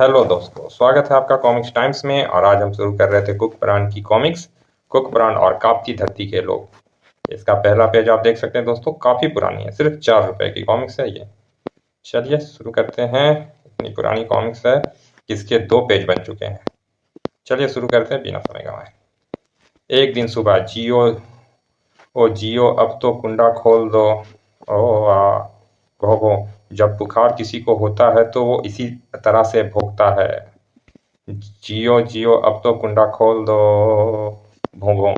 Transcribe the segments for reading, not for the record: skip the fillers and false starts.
Hello दोस्तों, स्वागत है आपका कॉमिक्स टाइम्स में। और आज हम शुरू कर रहे थे कुक ब्रांड की कॉमिक्स, कुक ब्रांड और काप्ती धरती के लोग। इसका पहला पेज आप देख सकते हैं दोस्तों, काफ़ी पुरानी है, सिर्फ 4 रुपए की कॉमिक्स है ये। चलिए शुरू करते हैं। इतनी पुरानी कॉमिक्स है, इसके 2 पेज बन चुके हैं। चलिए शुरू करते हैं बिना समय गंवाए। एक दिन सुबह, जियो ओ जियो अब तो कुंडा खोल दो। ओ आ भो, जब बुखार किसी को होता है तो वो इसी तरह से भोंकता है। जियो जियो अब तो कुंडा खोल दो। भों भों।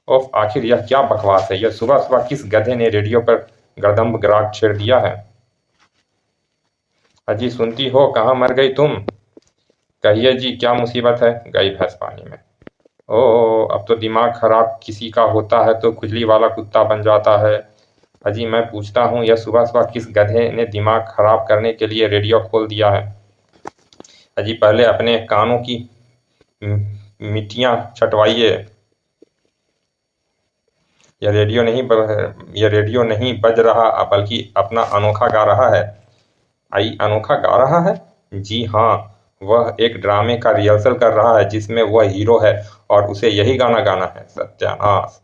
ओफ, आखिर यह क्या बकवास है। यह सुबह सुबह किस गधे ने रेडियो पर गर्दम्ब ग्राट छेड़ दिया है। अजी सुनती हो, कहाँ मर गई तुम। कहिए जी, क्या मुसीबत है। गई भैंस पानी में। ओ, अब तो दिमाग खराब किसी का होता है तो खुजली वाला कुत्ता बन जाता है। अजी मैं पूछता हूँ, यह सुबह सुबह किस गधे ने दिमाग खराब करने के लिए रेडियो खोल दिया है। अजी पहले अपने कानों की मिट्टियाँ छटवाइए। यह रेडियो नहीं बज रहा, बल्कि अपना अनोखा गा रहा है। आई अनोखा गा रहा है। जी हाँ, वह एक ड्रामे का रिहर्सल कर रहा है जिसमें वह हीरो है और उसे यही गाना गाना है। सत्यानाश,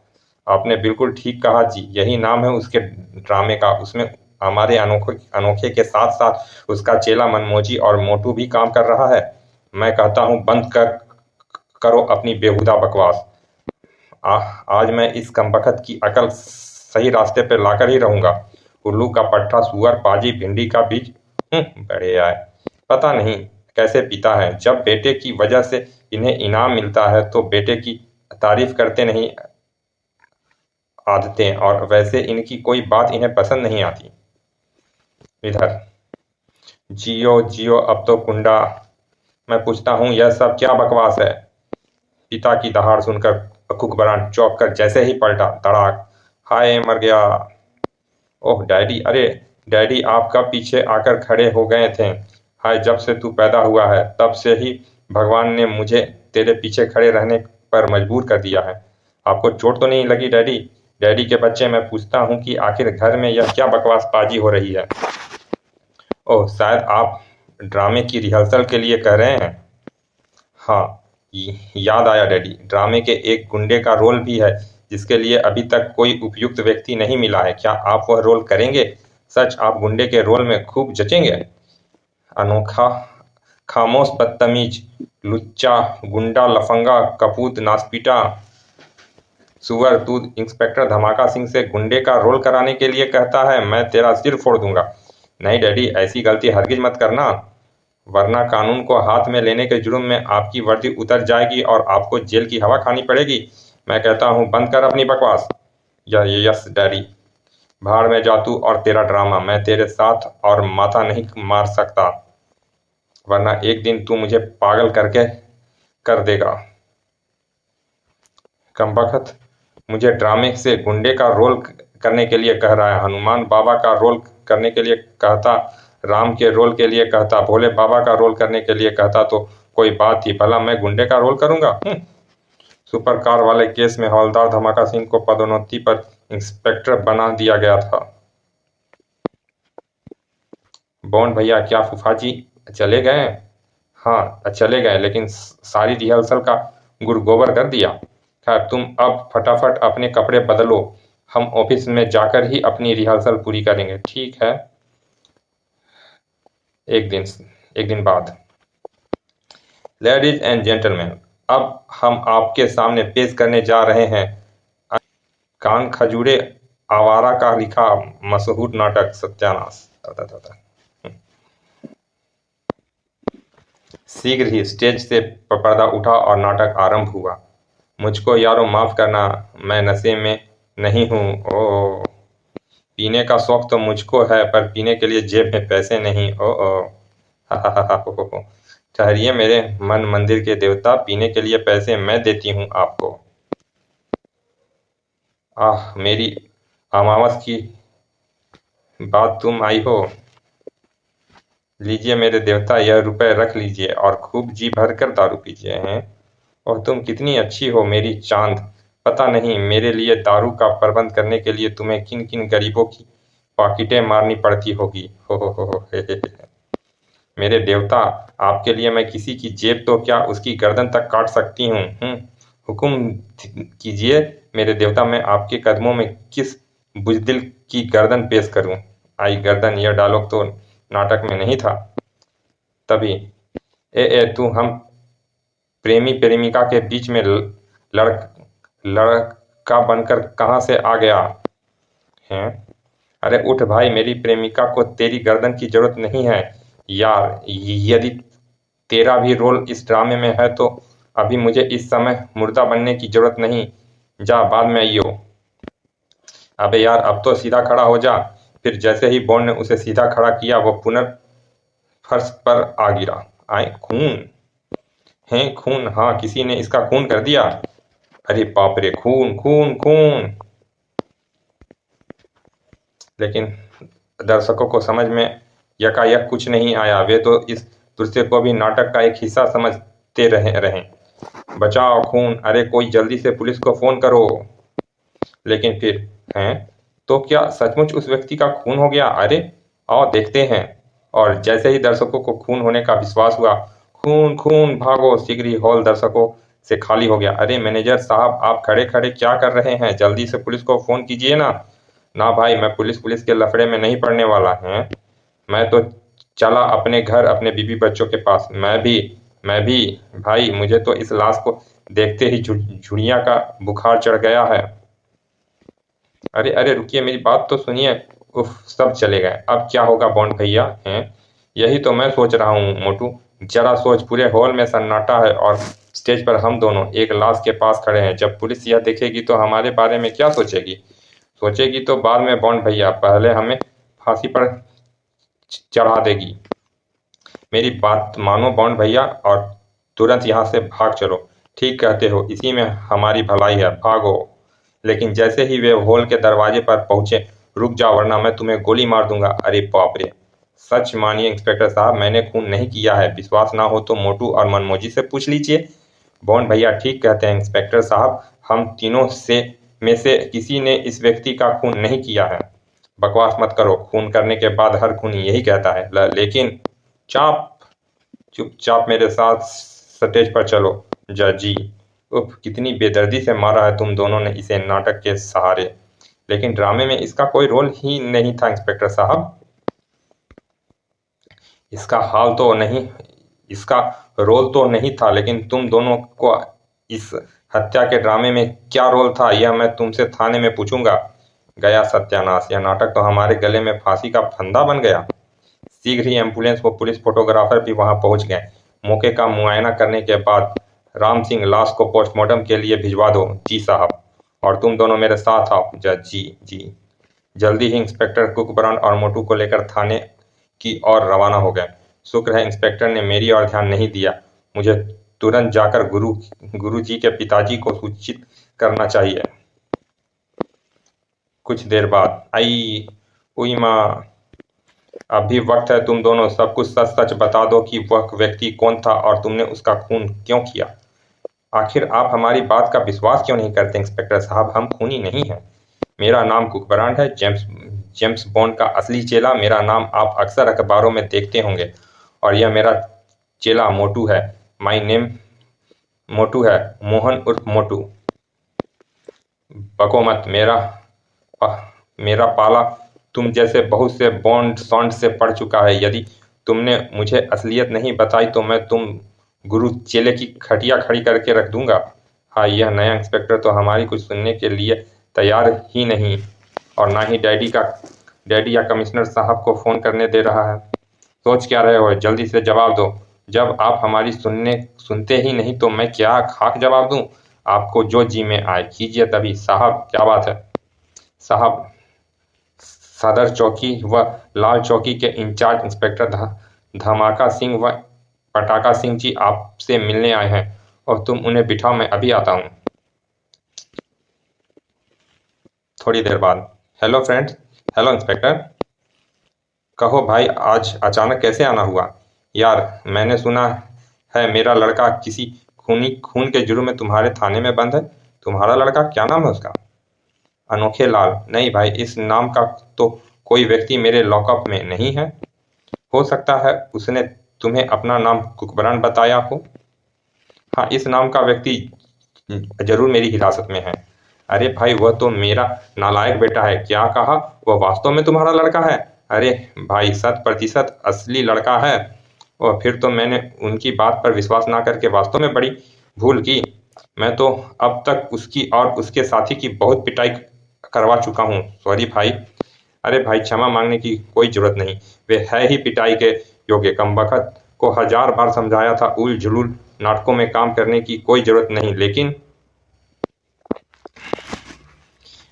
आपने बिल्कुल ठीक कहा जी, यही नाम है उसके ड्रामे का। उसमें हमारे अनोखे अनोखे के साथ साथ उसका चेला मनमोजी और मोटू भी काम कर रहा है। मैं कहता हूँ, बंद करो अपनी बेहुदा बकवास। आज मैं इस कमबख्त की अकल सही रास्ते पे लाकर ही रहूंगा। उल्लू का पट्ठा, सुअर, पाजी, भिंडी का बीज। बड़े आए। पता नहीं कैसे पीता है। जब बेटे की वजह से इन्हें इनाम मिलता है तो बेटे की तारीफ करते नहीं आदतें, और वैसे इनकी कोई बात इन्हें पसंद नहीं आती। इधर जियो जियो अब तो कुंडा। मैं पूछता हूँ, यह सब क्या बकवास है। पिता की दहाड़ सुनकर कुकबरान चौंक कर जैसे ही पलटा, तड़ाक। हाय, मर गया। ओह डैडी, अरे डैडी आप कब पीछे आकर खड़े हो गए थे। हाय, जब से तू पैदा हुआ है तब से ही भगवान ने मुझे तेरे पीछे खड़े रहने पर मजबूर कर दिया है। आपको चोट तो नहीं लगी डैडी। डैडी के बच्चे, मैं पूछता हूँ कि आखिर घर में यह क्या बकवासबाजी हो रही है। ओह, शायद आप ड्रामे की रिहर्सल के लिए कह रहे हैं। हाँ, याद आया डैडी, ड्रामे के एक गुंडे का रोल भी है जिसके लिए अभी तक कोई उपयुक्त व्यक्ति नहीं मिला है। क्या आप वह रोल करेंगे। सच, आप गुंडे के रोल में खूब जचेंगे। अनोखा, खामोश, बदतमीज, लुच्चा, गुंडा, लफंगा, कपूत, नासपीटा, सुअर, तू इंस्पेक्टर धमाका सिंह से गुंडे का रोल कराने के लिए कहता है। मैं तेरा सिर फोड़ दूंगा। नहीं डैडी, ऐसी गलती हरगिज मत करना, वरना कानून को हाथ में लेने के जुर्म में आपकी वर्दी उतर जाएगी और आपको जेल की हवा खानी पड़ेगी। मैं कहता हूँ, बंद कर अपनी बकवास। Yes daddy. भाड़ में जा तू और तेरा ड्रामा। मैं तेरे साथ और माथा नहीं मार सकता, वरना एक दिन तू मुझे पागल करके कर देगा। कमबख्त, मुझे ड्रामे से गुंडे का रोल करने के लिए कह रहा है। हनुमान बाबा का रोल करने के लिए कहता, राम के रोल के लिए कहता, भोले बाबा का रोल करने के लिए कहता तो कोई बात थी, भला मैं गुंडे का रोल करूंगा। सुपर कार वाले केस में हवलदार धमाका सिंह को पदोन्नति पर इंस्पेक्टर बना दिया गया था। बॉन्ड भैया, क्या फूफा जी चले गए। हाँ चले गए, लेकिन सारी रिहर्सल का गुड़ गोबर कर दिया। खैर, तुम अब फटाफट अपने कपड़े बदलो, हम ऑफिस में जाकर ही अपनी रिहर्सल पूरी करेंगे। ठीक है। एक दिन बाद। लेडीज एंड जेंटलमैन, अब हम आपके सामने पेश करने जा रहे हैं कान खजूरे आवारा का लिखा मशहूर नाटक सत्यानाश। शीघ्र ही स्टेज से पर्दा उठा और नाटक आरंभ हुआ। मुझको यारों माफ करना, मैं नशे में नहीं हूँ। ओ, पीने का शौक तो मुझको है, पर पीने के लिए जेब में पैसे नहीं। ओ हो। ठहरिए मेरे मन मंदिर के देवता, पीने के लिए पैसे मैं देती हूँ आपको। आह, मेरी अमावस की बात तुम आई हो। लीजिए मेरे देवता, यह रुपए रख लीजिए और खूब जी भर कर दारू पीजिए। हैं, और तुम कितनी अच्छी हो मेरी चांद। पता नहीं मेरे लिए दारू का प्रबंध करने के लिए तुम्हें किन किन गरीबों की पाकिटें मारनी पड़ती होगी। हो हे। मेरे देवता, आपके लिए मैं किसी की जेब तो क्या उसकी गर्दन तक काट सकती हूँ। हुक्म कीजिए मेरे देवता, मैं आपके कदमों में किस बुजदिल की गर्दन पेश करूं। आई गर्दन, यह डायलॉग तो नाटक में नहीं था। तभी तू हम प्रेमी प्रेमिका के बीच में लड़ लड़का बनकर कहाँ से आ गया है? अरे उठ भाई, मेरी प्रेमिका को तेरी गर्दन की जरूरत नहीं है यार। यदि तेरा भी रोल इस ड्रामे में है तो अभी मुझे इस समय मुर्दा बनने की जरूरत नहीं। जा, बाद में आइयो। अबे यार, अब तो सीधा खड़ा हो जा। फिर जैसे ही बॉन्ड ने उसे सीधा खड़ा किया, वो पुनः फर्श पर आ गिरा। आए खून है, खून। हाँ, किसी ने इसका खून कर दिया। अरे बाप रे, खून खून खून। लेकिन दर्शकों को समझ में यकायक कुछ नहीं आया। वे तो इस दृश्य को भी नाटक का एक हिस्सा समझते रहे। बचाओ, खून, अरे कोई जल्दी से पुलिस को फोन करो। लेकिन फिर हैं, तो क्या सचमुच उस व्यक्ति का खून हो गया? अरे आओ देखते हैं। और जैसे ही दर्शकों को खून होने का विश्वास हुआ, खून खून भागो, शीघ्र ही हॉल दर्शकों से खाली हो गया। अरे मैनेजर साहब, आप खड़े खड़े क्या कर रहे हैं? जल्दी से पुलिस को फोन कीजिए ना। ना भाई, मैं पुलिस पुलिस के लफड़े में नहीं पड़ने वाला है। मैं तो चला अपने घर, अपने बीवी बच्चों के पास। मैं भी भाई, मुझे तो इस लाश को देखते ही झुर्रियां का बुखार चढ़ गया है। अरे अरे रुकिए, मेरी बात तो सुनिए। उफ, सब चले गए। अब क्या होगा बॉन्ड भैया? हैं, यही तो मैं सोच रहा हूँ मोटू। जरा सोच, पूरे हॉल में सन्नाटा है और स्टेज पर हम दोनों एक लाश के पास खड़े हैं। जब पुलिस यह देखेगी तो हमारे बारे में क्या सोचेगी? सोचेगी तो बाद में बॉन्ड भैया, पहले हमें फांसी पर चढ़ा देगी। मेरी बात मानो बॉन्ड भैया, और तुरंत यहाँ से भाग चलो। ठीक कहते हो, इसी में हमारी भलाई है, भागो। लेकिन जैसे ही वे हॉल के दरवाजे पर पहुंचे, रुक जाओ वरना मैं तुम्हें गोली मार दूंगा। अरे बाप रे! सच मानिए इंस्पेक्टर साहब, मैंने खून नहीं किया है। विश्वास ना हो तो मोटू और मनमोजी से पूछ लीजिए। बॉन्ड भैया ठीक कहते हैं इंस्पेक्टर साहब, हम तीनों से किसी ने इस व्यक्ति का खून नहीं किया है। बकवास मत करो, खून करने के बाद हर खूनी यही कहता है। लेकिन चाप चुपचाप मेरे साथ स्टेज पर चलो। जजी, उफ, कितनी बेदर्दी से मारा है तुम दोनों ने इसे नाटक के सहारे। लेकिन ड्रामे में इसका कोई रोल ही नहीं था इंस्पेक्टर साहब। इसका हाल तो नहीं इसका रोल तो नहीं था, लेकिन तुम दोनों को इस हत्या के ड्रामे में क्या रोल था, यह मैं तुमसे थाने में पूछूंगा। गया सत्यानाश, यह नाटक तो हमारे गले में फांसी का फंदा बन गया। शीघ्र ही एम्बुलेंस व पुलिस फोटोग्राफर भी वहां पहुंच गए। मौके का मुआयना करने के बाद राम सिंह, लाश को पोस्टमार्टम के लिए भिजवा दो। जी साहब। और तुम दोनों मेरे साथ आओ। जज जी। जी। जल्दी ही इंस्पेक्टर कुकब्रांड और मोटू को लेकर थाने की ओर रवाना हो गए। शुक्र है इंस्पेक्टर ने मेरी ओर ध्यान नहीं दिया। मुझे तुरंत जाकर गुरु जी के पिताजी को सूचित करना चाहिए। कुछ देर बाद, आई उई माँ, अभी वक्त है, तुम दोनों सब कुछ सच सच बता दो कि वह व्यक्ति कौन था और तुमने उसका खून क्यों किया। आखिर आप हमारी बात का विश्वास क्यों नहीं करते इंस्पेक्टर साहब? हम खूनी नहीं हैं। मेरा नाम कुकबरांड है, जेम्स बॉन्ड का असली चेला। मेरा नाम आप अक्सर अखबारों में देखते होंगे। और यह मेरा चेला मोटू है। माई नेम मोटू है, मोहन उर्फ मोटू। बको मत, मेरा पाला तुम जैसे बहुत से बॉन्ड सॉन्ड से पड़ चुका है। यदि तुमने मुझे असलियत नहीं बताई तो मैं तुम गुरु चेले की खटिया खड़ी करके रख दूंगा। हाँ, यह नया इंस्पेक्टर तो हमारी कुछ सुनने के लिए तैयार ही नहीं, और ना ही डैडी या कमिश्नर साहब को फोन करने दे रहा है। सोच क्या रहे हो? जल्दी से जवाब दो। जब आप हमारी सुनते ही नहीं तो मैं क्या खाक जवाब दूं? आपको जो जी में आए कीजिए। तभी साहब, क्या बात है? साहब, सदर चौकी व लाल चौकी के इंचार्ज इंस्पेक्टर धमाका सिंह व पटाखा सिंह जी आपसे मिलने आए हैं। और तुम उन्हें बिठाओ, मैं अभी आता हूँ। थोड़ी देर बाद, हेलो फ्रेंड्स। Hello inspector. कहो भाई, आज अचानक कैसे आना हुआ? यार, मैंने सुना है मेरा लड़का किसी खून के जुर्म में तुम्हारे थाने में बंद है। तुम्हारा लड़का, क्या नाम है उसका? अनोखे लाल? नहीं भाई, इस नाम का तो कोई व्यक्ति मेरे लॉकअप में नहीं है। हो सकता है उसने तुम्हें अपना नाम कुकबरान बताया हो? हाँ, इस नाम का व्यक्ति जरूर मेरी हिरासत में है। अरे भाई, वह तो मेरा नालायक बेटा है। क्या कहा? वह वास्तव में तुम्हारा लड़का है? अरे भाई, 100% असली लड़का है। और फिर तो मैंने उनकी बात पर विश्वास ना करके वास्तव में बड़ी भूल की। मैं तो अब तक उसकी और उसके साथी की बहुत पिटाई करवा चुका हूँ। सॉरी भाई। अरे भाई, क्षमा मांगने की कोई जरूरत नहीं। वे है ही पिटाई के योग्य। कमबख्त को 1000 बार समझाया था, उल जुलूल नाटकों में काम करने की कोई जरूरत नहीं, लेकिन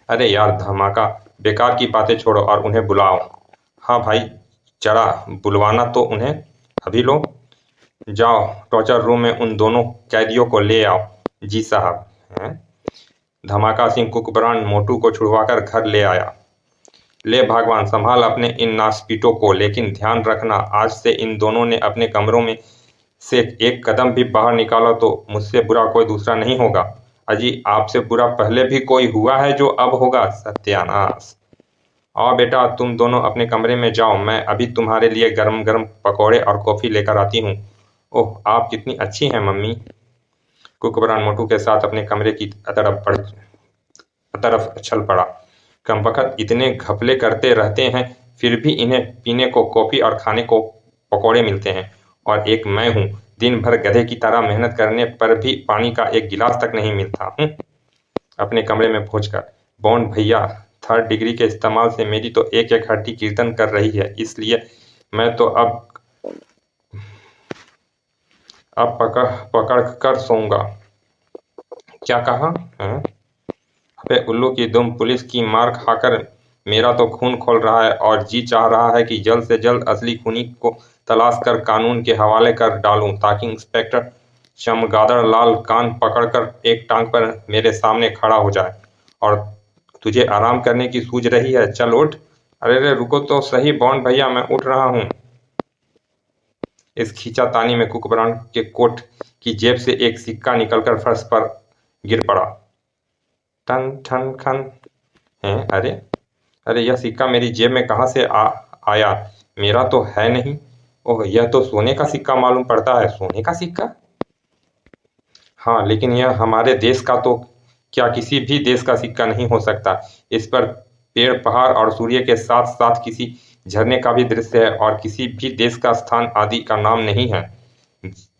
अरे यार धमाका, बेकार की बातें छोड़ो और उन्हें बुलाओ। हाँ भाई, जरा बुलवाना तो उन्हें। अभी लो। जाओ, टॉर्चर रूम में उन दोनों कैदियों को ले आओ। जी साहब। हैं? धमाका सिंह कुकबरान मोटू को छुड़वाकर घर ले आया। ले भगवान, संभाल अपने इन नासपीटों को, लेकिन ध्यान रखना, आज से इन दोनों ने अपने कमरों में से एक कदम भी बाहर निकाला तो मुझसे बुरा कोई दूसरा नहीं होगा। अजी, आपसे बुरा पहले भी कोई हुआ है जो अब होगा? सत्यानाश। आओ बेटा, तुम दोनों अपने कमरे में जाओ। मैं अभी तुम्हारे लिए गरम गरम पकौड़े और कॉफी लेकर आती हूँ। ओह, आप कितनी अच्छी हैं मम्मी। कुकबरान मोटू के साथ अपने कमरे की तरफ चल पड़ा। कमबख्त इतने घपले करते रहते हैं, फिर भी इन्हें पीने को कॉफी और खाने को पकौड़े मिलते हैं, और एक मैं हूँ, दिन भर गधे की तरह मेहनत करने पर भी पानी का एक गिलास तक नहीं मिलता हूँ। अपने कमरे में पहुंचकर, बॉन्ड भैया, 3rd डिग्री के इस्तेमाल से मेरी तो एक एक हड्डी कीर्तन कर रही है, इसलिए मैं तो अब पकड़ कर सोऊंगा। क्या कहा? हैं? अबे उल्लू की दुम, पुलिस की मार खाकर मेरा तो खून खौल रहा है और जी चाह रहा है कि जल्द से जल्द असली खूनी को तलाश कर कानून के हवाले कर डालूं, ताकि इंस्पेक्टर चमगादड़ लाल कान पकड़कर एक टांग पर मेरे सामने खड़ा हो जाए। और तुझे आराम करने की सूझ रही है? चल उठ। अरे रे, रुको तो सही बॉन्ड भैया, मैं उठ रहा हूँ। इस खींचातानी में कुकबरान के कोट की जेब से एक सिक्का निकलकर फर्श पर गिर पड़ा। टन ठन खन। हैं? अरे अरे, यह सिक्का मेरी जेब में कहाँ से आया? मेरा तो है नहीं। ओह, यह तो सोने का सिक्का मालूम पड़ता है। सोने का सिक्का? हाँ, लेकिन यह हमारे देश का तो क्या किसी भी देश का सिक्का नहीं हो सकता। इस पर पेड़, पहाड़ और सूर्य के साथ साथ किसी झरने का भी दृश्य है, और किसी भी देश का स्थान आदि का नाम नहीं है।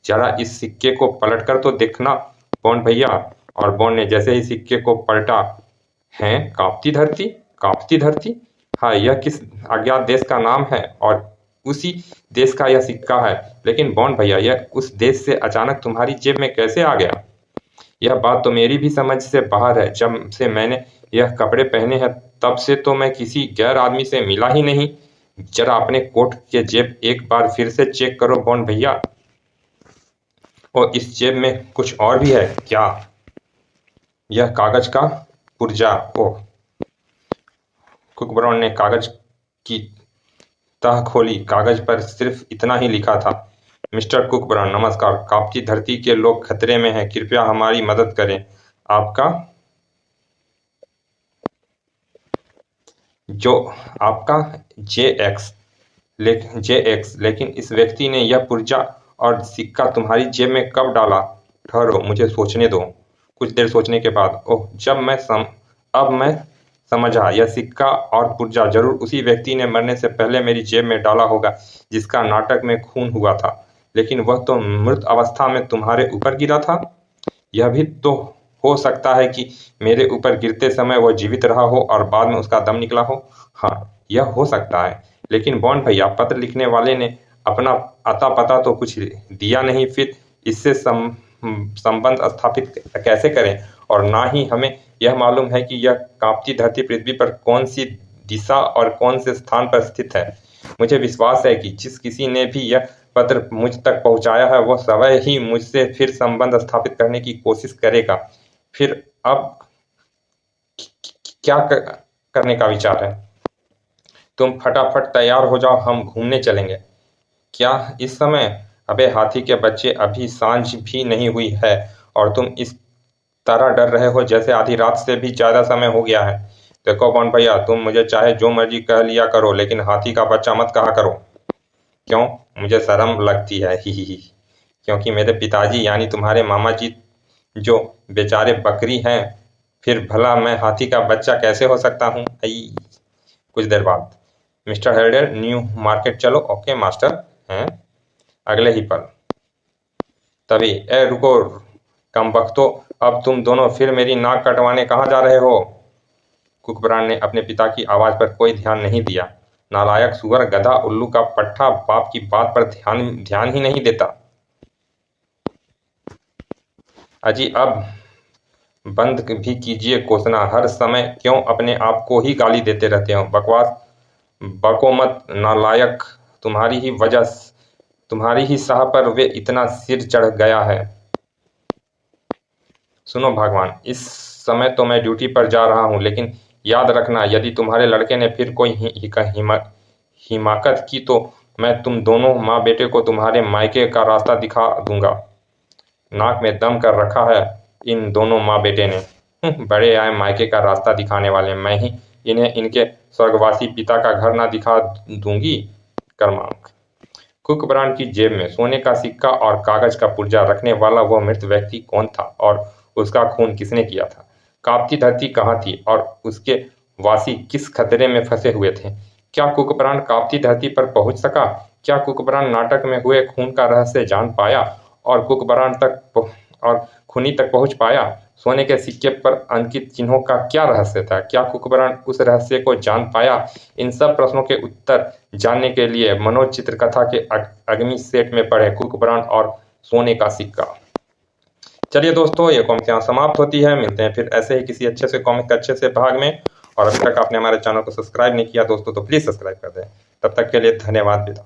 जरा इस सिक्के को पलट कर तो देखना बॉन्ड भैया। और बॉन्ड ने जैसे ही सिक्के को पलटा, है कांपती धरती, कांपती धरती। हाँ, यह किस अज्ञात देश का नाम है और उसी देश का यह सिक्का है। लेकिन बॉन्ड भैया, यह उस देश से अचानक तुम्हारी जेब में कैसे आ गया? यह बात तो मेरी भी समझ से बाहर है। जब से मैंने यह कपड़े पहने हैं, तब से तो मैं किसी गैर आदमी से मिला ही नहीं। जरा अपने कोट के जेब एक बार फिर से चेक करो बॉन्ड भैया। और इस जेब में कुछ और भी है क्या? यह कागज का पुर्जा। ओह। कुकबरान ने कागज की तह खोली। कागज पर सिर्फ इतना ही लिखा था, मिस्टर कुकबरान, नमस्कार। कांपती धरती के लोग खतरे में हैं, कृपया हमारी मदद करें। आपका JX, लेकिन इस व्यक्ति ने यह पुर्जा और सिक्का तुम्हारी जेब में कब डाला? ठहरो, मुझे सोचने दो। कुछ देर सोचने के बाद, ओह, अब मैं समझा। यह सिक्का और पुर्जा जरूर उसी व्यक्ति ने मरने से पहले मेरी जेब में डाला होगा जिसका नाटक में खून हुआ था। लेकिन वह तो मृत अवस्था में तुम्हारे ऊपर गिरा था। यह भी तो हो सकता है कि मेरे ऊपर गिरते समय वह जीवित रहा हो और बाद में उसका दम निकला हो। हाँ, यह हो सकता है। लेकिन बॉन्ड भैया, पत्र लिखने वाले ने अपना अता पता तो कुछ दिया नहीं, फिर इससे संबंध स्थापित कैसे करें? और ना ही हमें यह मालूम है कि यह कांपती धरती पृथ्वी पर कौन सी दिशा और कौन से स्थान पर स्थित है। मुझे विश्वास है कि जिस किसी ने भी यह पत्र मुझ तक पहुंचाया है, वह स्वयं ही मुझसे फिर संबंध स्थापित करने की कोशिश करेगा। फिर अब क्या करने का विचार है? तुम फटाफट तैयार हो जाओ, हम घूमने चलेंगे। क्या इस समय? अबे हाथी के बच्चे, अभी सांझ भी नहीं हुई है और तुम इस तरह डर रहे हो जैसे आधी रात से भी ज्यादा समय हो गया है। देखो बॉन्ड भैया, तुम मुझे चाहे जो मर्जी कह लिया करो, लेकिन हाथी का बच्चा मत कहा करो। क्यों? मुझे शर्म लगती है, ही, क्योंकि मेरे पिताजी यानी तुम्हारे मामा जी जो बेचारे बकरी हैं, फिर भला मैं हाथी का बच्चा कैसे हो सकता हूँ? कुछ देर बाद, मिस्टर हेल्डर, न्यू मार्केट चलो। Okay master. हैं? अगले ही पल, तभी, ए रुको कमबख्तो, अब तुम दोनों फिर मेरी नाक कटवाने कहाँ जा रहे हो? कुकबरान ने अपने पिता की आवाज पर कोई ध्यान नहीं दिया। नालायक सुअर, गधा, उल्लू का पट्ठा, बाप की बात पर ध्यान ही नहीं देता। अजी अब बंद भी कीजिए कोसना, हर समय क्यों अपने आप को ही गाली देते रहते हो? बकवास बको मत नालायक, तुम्हारी ही साह पर वे इतना सिर चढ़ गया है। सुनो भगवान, इस समय तो मैं ड्यूटी पर जा रहा हूँ, लेकिन याद रखना यदि तुम्हारे लड़के ने फिर कोई हिमाकत की तो मैं तुम दोनों माँ बेटे को तुम्हारे मायके का रास्ता दिखा दूंगा। नाक में दम कर रखा है इन दोनों माँ बेटे ने। बड़े आए मायके का रास्ता दिखाने वाले, मैं ही इन्हें इनके स्वर्गवासी पिता का घर ना दिखा दूंगी। क्रमांक, कुकबरान की जेब में सोने का सिक्का और कागज का पुर्जा रखने वाला वह मृत व्यक्ति कौन था और उसका खून किसने किया था? कांपती धरती कहाँ थी और उसके वासी किस खतरे में फंसे हुए थे? क्या कुकबरान कांपती धरती पर पहुंच सका? क्या कुकबरान नाटक में हुए खून का रहस्य जान पाया और खूनी तक पहुंच पाया? सोने के सिक्के पर अंकित चिन्हों का क्या रहस्य था? क्या कुकबरान उस रहस्य को जान पाया? इन सब प्रश्नों के उत्तर जानने के लिए मनोज चित्रकथा के अगमी सेट में पढ़े कुकबरान और सोने का सिक्का। चलिए दोस्तों, ये कॉमिक यहाँ समाप्त होती है। मिलते हैं फिर ऐसे ही किसी अच्छे से कॉमिक के अच्छे से भाग में। और अभी तक आपने हमारे चैनल को सब्सक्राइब नहीं किया दोस्तों तो प्लीज़ सब्सक्राइब कर दें। तब तक के लिए धन्यवाद, विदा।